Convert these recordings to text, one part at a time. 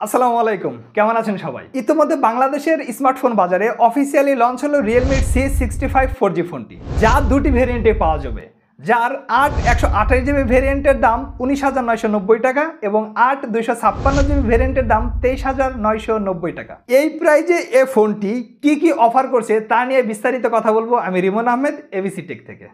আসসালামু আলাইকুম, কেমন আছেন সবাই? ইতিমধ্যে বাংলাদেশের স্মার্টফোন বাজারে অফিসিয়ালি লঞ্চ হলো Realme C65 4G ফোনটি, যা দুটি ভেরিয়েন্টে পাওয়া যাবে। যার 128GB ভেরিয়েন্টের দাম 19,990 টাকা এবং 256GB ভেরিয়েন্টের দাম 23,990 টাকা। এই প্রাইজে এ ফোনটি কি অফার করছে তা নিয়ে বিস্তারিত কথা বলবো আমি রিমন আহমেদ, এবিসি টেক থেকে।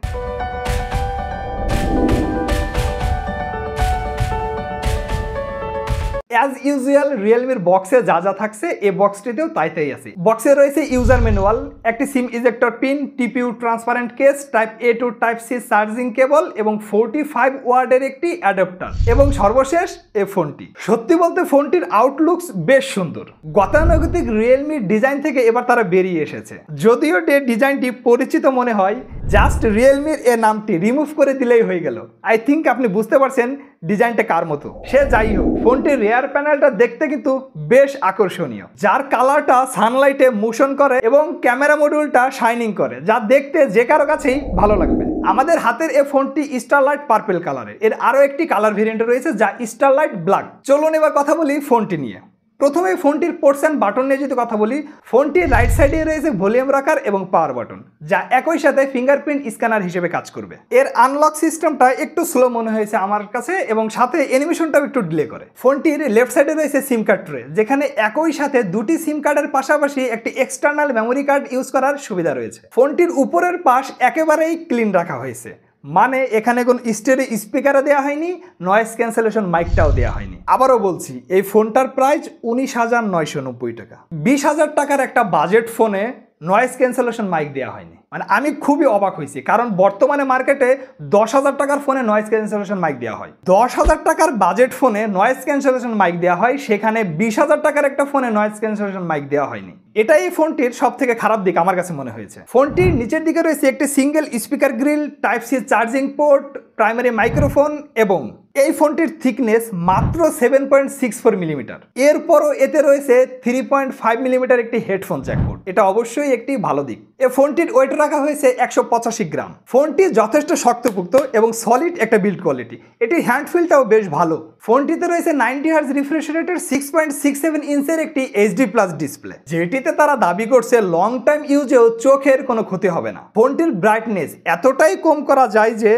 অ্যাজ ইউজুয়াল রিয়েলমির বক্সে যা থাকছে এই বক্সটিতেও তাই আছে। বক্সে রয়েছে ইউজার ম্যানুয়াল, একটি sim ejector pin, TPU transparent case, type A to type C charging cable এবং 45 ওয়াটের একটি অ্যাডাপ্টার এবং সর্বশেষ এই ফোনটি। সত্যি বলতে ফোনটির আউটলুকস বেশ সুন্দর। গতানুগতিক রিয়েলমির ডিজাইন থেকে এবার তারা বেরিয়ে এসেছে। যদিও ডিজাইনটি পরিচিত মনে হয়, জাস্ট রিয়েলমির এ নামটি রিমুভ করে দিলেই হয়ে গেল। আই থিঙ্ক আপনি বুঝতে পারছেন ডিজাইনটা কার মতো। সে যাই হোক, ফোনটির রেয়ার প্যানেলটা দেখতে কিন্তু বেশ আকর্ষণীয়, যার কালারটা সানলাইটে মোশন করে এবং ক্যামেরা মডিউলটা শাইনিং করে, যা দেখতে যে কারো কাছেই ভালো লাগবে। আমাদের হাতের এই ফোনটি স্টারলাইট পার্পল কালারের। এর আরও একটি কালার ভেরিয়েন্ট রয়েছে যা স্টারলাইট ব্ল্যাক। চলুন এবার কথা বলি ফোনটি নিয়ে। প্রথমে ফোনটির পোর্টস অ্যান্ড বাটন নিয়ে যদি কথা বলি, ফোনটির রাইট সাইডে রয়েছে ভলিউম রাখার এবং পাওয়ার বাটন, যা একই সাথে ফিঙ্গারপ্রিন্ট স্ক্যানার হিসেবে কাজ করবে। এর আনলক সিস্টেমটা একটু স্লো মনে হয়েছে আমার কাছে এবং সাথে অ্যানিমেশনটাও একটু ডিলে করে। ফোনটির লেফট সাইডে রয়েছে সিম কার্ড ট্রে, যেখানে একই সাথে দুটি সিম কার্ডের পাশাপাশি একটি এক্সটার্নাল মেমোরি কার্ড ইউজ করার সুবিধা রয়েছে। ফোনটির উপরের পাশ একেবারেই ক্লিন রাখা হয়েছে, মানে এখানে কোনো স্টেরিও স্পিকারও দেওয়া হয়নি, নয়েজ ক্যান্সেলেশন মাইকটাও দেওয়া হয়নি। আবারও বলছি, এই ফোনটার প্রাইস 19,990 টাকা। 20,000 টাকার একটা বাজেট ফোনে নয়েজ ক্যান্সেলেশন মাইক দেওয়া হয়নি। মানে আমি খুবই অবাক হয়েছি, কারণ বর্তমানে মার্কেটে 10,000 টাকার ফোনে নয়েজ ক্যান্সেলেশন মাইক দেওয়া হয়। 10,000 টাকার বাজেট ফোনে নয়েজ ক্যান্সেলেশন মাইক দেওয়া হয়, সেখানে 20,000 টাকার একটা ফোনে নয়েজ ক্যান্সেলেশন মাইক দেওয়া হয়নি। এটাই এই ফোনটির সব থেকে খারাপ দিক আমার কাছে মনে হয়েছে। ফোনটির নিচের দিকে রয়েছে একটি single speaker grill, type C charging port, primary microphone এবং এই ফোনটির থিকনেস মাত্র 7.64 মিলিমিটার। এরপরও এতে রয়েছে 3.5 মিলিমিটার একটি হেডফোন জ্যাক পোর্ট। এটা অবশ্যই একটি ভালো দিক। এই ফোনটির ওয়েট রাখা হয়েছে 185 গ্রাম। ফোনটি যথেষ্ট শক্তপোক্ত এবং সলিড একটা বিল্ড কোয়ালিটি। এটির হ্যান্ড ফিলটাও বেশ ভালো। ফোনটিতে রয়েছে 90 হার্জ রিফ্রেশ রেটের 6.67 ইঞ্চের একটি এইচডি প্লাস ডিসপ্লে, যেটিতে তারা দাবি করছে লং টাইম ইউজেও চোখের কোনো ক্ষতি হবে না। ফোনটির ব্রাইটনেস এতটাই কম করা যায় যে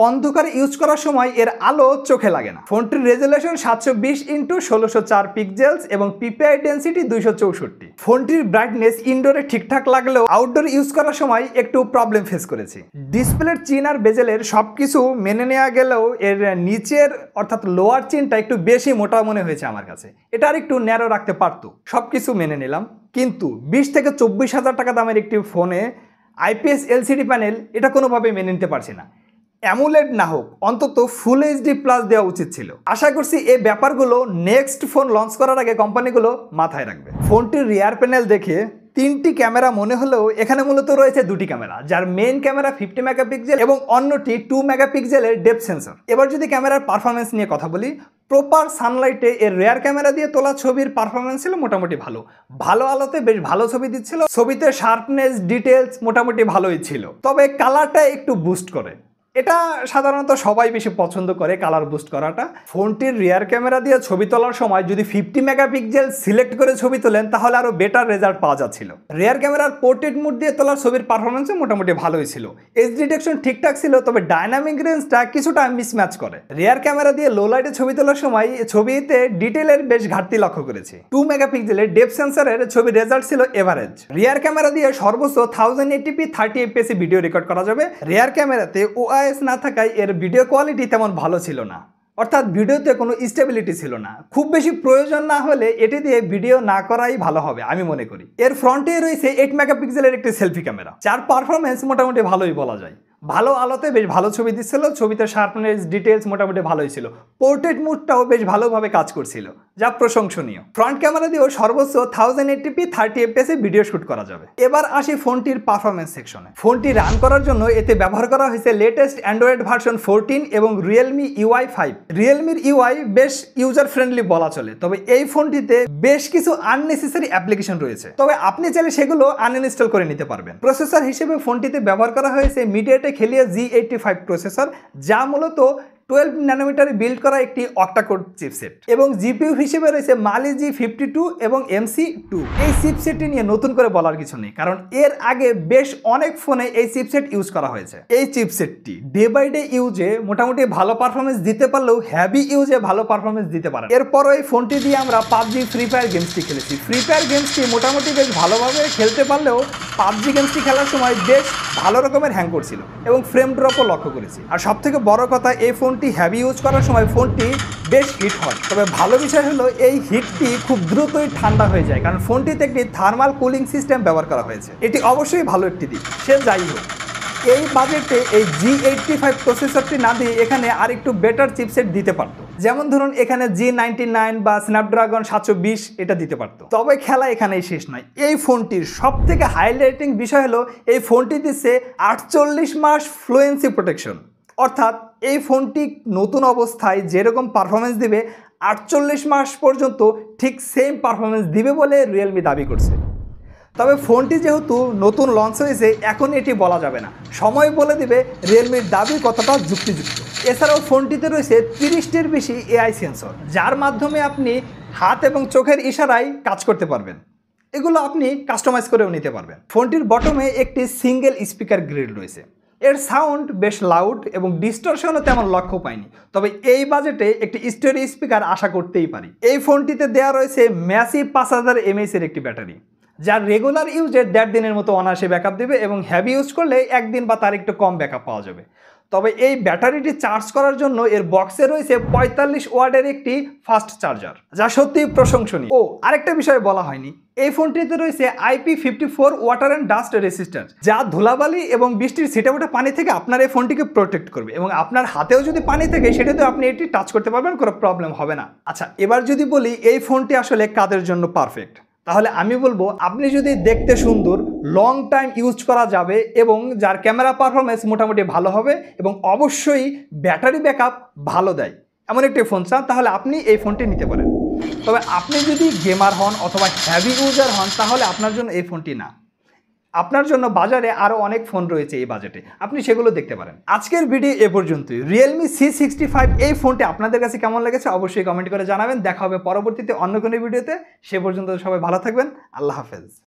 অন্ধকারে ইউজ করার সময় এর আলো চোখে লাগে না। ফোনটির রেজুলেশন 720x1604 পিক্সেলস এবং পিপিআই ডেন্সিটি 264। ফোনটির ব্রাইটনেস ইনডোরে ঠিকঠাক লাগলেও আউটডোর ইউজ করার সময় একটু প্রবলেম ফেস করেছি। ডিসপ্লের চিন আর বেজেলের সবকিছু মেনে নেওয়া গেলেও এর নিচের অর্থাৎ লোয়ার চিনটা একটু বেশি মোটা মনে হয়েছে আমার কাছে। এটা আর একটু ন্যারো রাখতে পারতো। সবকিছু মেনে নিলাম, কিন্তু 20 থেকে 24,000 টাকা দামের একটি ফোনে আইপিএস এলসিডি প্যানেল এটা কোনোভাবে মেনে নিতে পারছি না। অ্যামুলেড না হোক, অন্তত ফুল এইচডি প্লাস দেওয়া উচিত ছিল। আশা করছি এই ব্যাপারগুলো নেক্সট ফোন লঞ্চ করার আগে কোম্পানিগুলো মাথায় রাখবে। ফোনটির রিয়ার প্যানেল দেখে 3টি ক্যামেরা মনে হলেও এখানে মূলত রয়েছে 2টি ক্যামেরা, যার মেইন ক্যামেরা 50 মেগাপিক্সেল এবং অন্যটি 2 মেগাপিক্সেলের ডেপথ সেন্সর। এবার যদি ক্যামেরার পারফরমেন্স নিয়ে কথা বলি, প্রপার সানলাইটে এর রেয়ার ক্যামেরা দিয়ে তোলা ছবির পারফরমেন্স ছিল মোটামুটি ভালো আলোতে বেশ ভালো ছবি দিচ্ছিল। ছবিতে শার্পনেস, ডিটেলস মোটামুটি ভালোই ছিল, তবে কালারটা একটু বুস্ট করে। এটা সাধারণত সবাই বেশি পছন্দ করে, কালার বুস্ট করাটা। ফোনটির রিয়ার ক্যামেরা দিয়ে ছবি তোলার সময় যদি 50 মেগাপিক্সেল সিলেক্ট করে ছবি তোলেন তাহলে আরও বেটার রেজাল্ট পাওয়া যাচ্ছিল। রিয়ার ক্যামেরার পোর্ট্রেট মোড দিয়ে তোলার ছবির পারফরমেন্সও মোটামুটি ভালোই ছিল। এজ ডিটেকশন ঠিকঠাক ছিল, তবে ডাইনামিক রেঞ্জটা কিছুটা মিসম্যাচ করে। রিয়ার ক্যামেরা দিয়ে লো লাইটে ছবি তোলার সময় ছবিতে ডিটেলের বেশ ঘাটতি লক্ষ্য করেছি। 2 মেগাপিক্সেলের ডেপথ সেন্সরের ছবির রেজাল্ট ছিল এভারেজ। রিয়ার ক্যামেরা দিয়ে সর্বোচ্চ 1080p 30 fps ভিডিও রেকর্ড করা যাবে। রিয়ার ক্যামেরাতে না থাকায় এর ভিডিও কোয়ালিটি তেমন ভালো ছিল না, অর্থাৎ ভিডিওতে কোনো স্টেবিলিটি ছিল না। খুব বেশি প্রয়োজন না হলে এটি দিয়ে ভিডিও না করাই ভালো হবে আমি মনে করি। এর ফ্রন্টে রয়েছে 8 মেগাপিক্সেলের একটি সেলফি ক্যামেরা, যার পারফরমেন্স মোটামুটি ভালোই বলা যায়। ভালো আলোতে বেশ ভালো ছবি দিচ্ছিল, ছবিতে শার্পনেস, ডিটেলস মোটামুটি ভালোই ছিল। পোর্ট্রেট মুডটাও বেশ ভালোভাবে কাজ করছিল, যা প্রশংসনীয়। ফ্রন্ট ক্যামেরা দিয়েও সর্বোচ্চ 1080p 30 fps ভিডিও শুট করা যাবে। এবার আসি ফোনটির পারফরমেন্স সেকশনে। ফোনটি রান করার জন্য এতে ব্যবহার করা হয়েছে লেটেস্ট অ্যান্ড্রয়েড ভার্সন 14 এবং রিয়েলমি UI 5। রিয়েলমির UI বেশ ইউজার ফ্রেন্ডলি বলা চলে, তবে এই ফোনটিতে বেশ কিছু আননেসেসারি অ্যাপ্লিকেশন রয়েছে, তবে আপনি চাইলে সেগুলো আনইনস্টল করে নিতে পারবেন। প্রসেসর হিসেবে ফোনটিতে ব্যবহার করা হয়েছে মিডিয়াটেক হেলিও G85 প্রসেসর, যা মূলত 12 ন্যানোমিটারে বিল্ড করা একটি অক্টাকোর চিপসেট এবং জিপিইউ হিসেবে রয়েছে মালি G52 এবং MC2। এই চিপসেটটি নিয়ে নতুন করে বলার কিছু নেই, কারণ এর আগে বেশ অনেক ফোনে এই চিপসেট ইউজ করা হয়েছে। এই চিপসেটটি ডে বাই ডে ইউজে মোটামুটি ভালো পারফরমেন্স দিতে পারলেও হ্যাভি ইউজে ভালো পারফরমেন্স দিতে পারে। এরপরও এই ফোনটি দিয়ে আমরা PUBG ফ্রি ফায়ার গেমসটি খেলেছি। ফ্রি ফায়ার গেমসটি মোটামুটি বেশ ভালোভাবে খেলতে পারলেও PUBG গেমসটি খেলার সময় বেশ ভালো রকমের হ্যাং করছিল এবং ফ্রেম ড্রপও লক্ষ্য করেছি। আর সবথেকে বড় কথা, এই ফোনটি হ্যাভি ইউজ করার সময় ফোনটি বেশ হিট হয়। তবে ভালো বিষয় হলো এই হিটটি খুব দ্রুতই ঠান্ডা হয়ে যায়, কারণ ফোনটিতে একটি থার্মাল কুলিং সিস্টেম ব্যবহার করা হয়েছে। এটি অবশ্যই ভালো একটি দিক। সে যাই হোক, এই বাজেটে এই G85 প্রসেসরটি না দিয়ে এখানে আর একটু বেটার চিপসেট দিতে পারতো। যেমন ধরুন এখানে G99 বা স্ন্যাপড্রাগন 720 এটা দিতে পারতো। তবে খেলা এখানেই শেষ নয়। এই ফোনটির সব থেকে হাইলাইটিং বিষয় হলো এই ফোনটি দিচ্ছে 48 মাস ফ্লুয়েন্সি প্রোটেকশন। অর্থাৎ এই ফোনটি নতুন অবস্থায় যেরকম পারফরমেন্স দিবে 48 মাস পর্যন্ত ঠিক সেম পারফরমেন্স দিবে বলে রিয়েলমি দাবি করছে। তবে ফোনটি যেহেতু নতুন লঞ্চ হয়েছে, এখন এটি বলা যাবে না, সময় বলে দিবে রিয়েলমির দাবি কতটা যুক্তিযুক্ত। এছাড়াও ফোনটিতে রয়েছে 30টির বেশি AI সেন্সর, যার মাধ্যমে আপনি হাত এবং চোখের ইশারায় কাজ করতে পারবেন। এগুলো আপনি কাস্টমাইজ করেও নিতে পারবেন। ফোনটির বটমে একটি সিঙ্গেল স্পিকার গ্রিল রয়েছে। এর সাউন্ড বেশ লাউড এবং ডিস্টরশনও তেমন লক্ষ্য পায়নি। তবে এই বাজেটে একটি স্টেরিও স্পিকার আশা করতেই পারি। এই ফোনটিতে দেওয়া রয়েছে ম্যাসিভ 5000 mAh এর একটি ব্যাটারি, যার রেগুলার ইউজে 1.5 দিনের মতো অনায়াসে ব্যাকআপ দেবে এবং হ্যাভি ইউজ করলে 1 দিন বা তার একটু কম ব্যাকআপ পাওয়া যাবে। তবে এই ব্যাটারিটি চার্জ করার জন্য এর বক্সে রয়েছে 45 ওয়াটের একটি ফাস্ট চার্জার, যা সত্যিই প্রশংসনীয়। ও আরেকটা বিষয় বলা হয়নি, এই ফোনটিতে রয়েছে IP54 water and dust resistance, যা ধুলাবালি এবং বৃষ্টির ছিটাফোঁটা পানি থেকে আপনার এই ফোনটিকে প্রোটেক্ট করবে এবং আপনার হাতেও যদি পানি থাকে সেটাতেও আপনি এটি টাচ করতে পারবেন, কোনো প্রবলেম হবে না। আচ্ছা, এবার যদি বলি এই ফোনটি আসলে কাদের জন্য পারফেক্ট, তাহলে আমি বলবো আপনি যদি দেখতে সুন্দর, লং টাইম ইউজ করা যাবে এবং যার ক্যামেরা পারফরমেন্স মোটামুটি ভালো হবে এবং অবশ্যই ব্যাটারি ব্যাকআপ ভালো দেয় এমন একটি ফোন চান, তাহলে আপনি এই ফোনটি নিতে পারেন। তবে আপনি যদি গেমার হন অথবা হ্যাভি ইউজার হন, তাহলে আপনার জন্য এই ফোনটি না। আপনার জন্য বাজারে আরও অনেক ফোন রয়েছে এই বাজেটে, আপনি সেগুলো দেখতে পারেন। আজকের ভিডিও এ পর্যন্তই। রিয়েলমি C65 এই ফোনটি আপনাদের কাছে কেমন লেগেছে অবশ্যই কমেন্ট করে জানাবেন। দেখা হবে পরবর্তীতে অন্য কোনো ভিডিওতে। সে পর্যন্ত সবাই ভালো থাকবেন। আল্লাহ হাফেজ।